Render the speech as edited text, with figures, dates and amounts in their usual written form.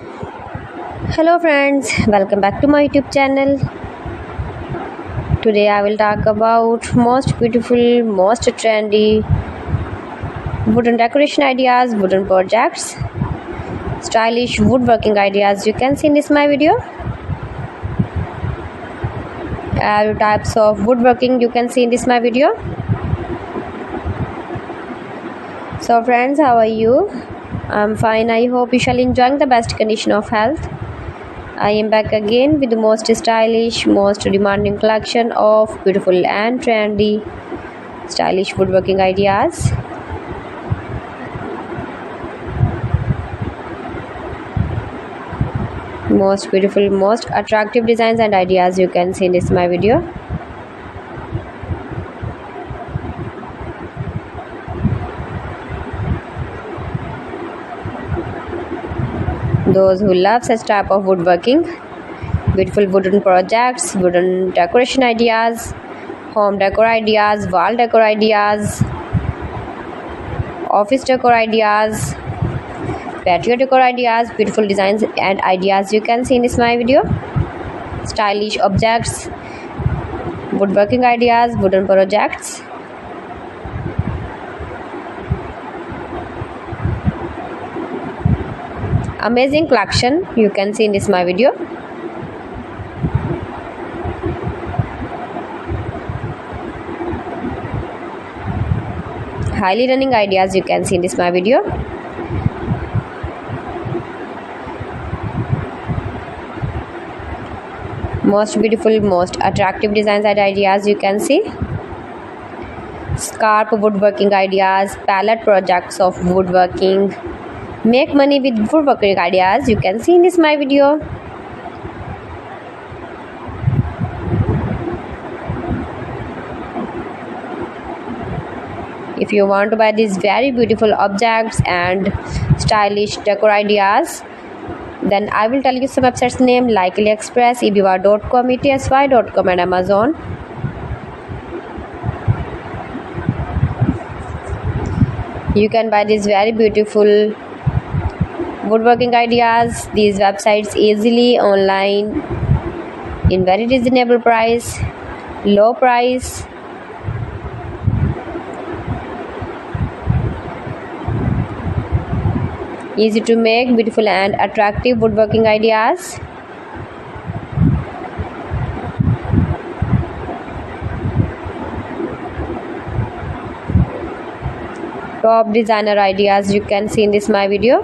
Hello friends, welcome back to my YouTube channel. Today I will talk about most beautiful, most trendy wooden decoration ideas, wooden projects, stylish woodworking ideas you can see in this my video. All types of woodworking you can see in this my video. So friends, how are you? I'm fine. I hope you shall enjoying the best condition of health. I am back again with the most stylish, most demanding collection of beautiful and trendy stylish woodworking ideas. Most beautiful, most attractive designs and ideas you can see in this my video. Those who love such type of woodworking, beautiful wooden projects, wooden decoration ideas, home decor ideas, wall decor ideas, office decor ideas, patio decor ideas, beautiful designs and ideas you can see in this my video. Stylish objects, woodworking ideas, wooden projects. Amazing collection you can see in this my video. Highly running ideas you can see in this my video. Most beautiful, most attractive designs and ideas you can see. Scarp woodworking ideas, palette projects of woodworking. Make money with woodworking ideas you can see in this my video. If you want to buy these very beautiful objects and stylish decor ideas, then I will tell you some websites name like AliExpress, eBay.com, ETSY.com and Amazon. You can buy these very beautiful woodworking ideas, these websites easily online in very reasonable price, low price. Easy to make, beautiful and attractive woodworking ideas. Top designer ideas you can see in this my video.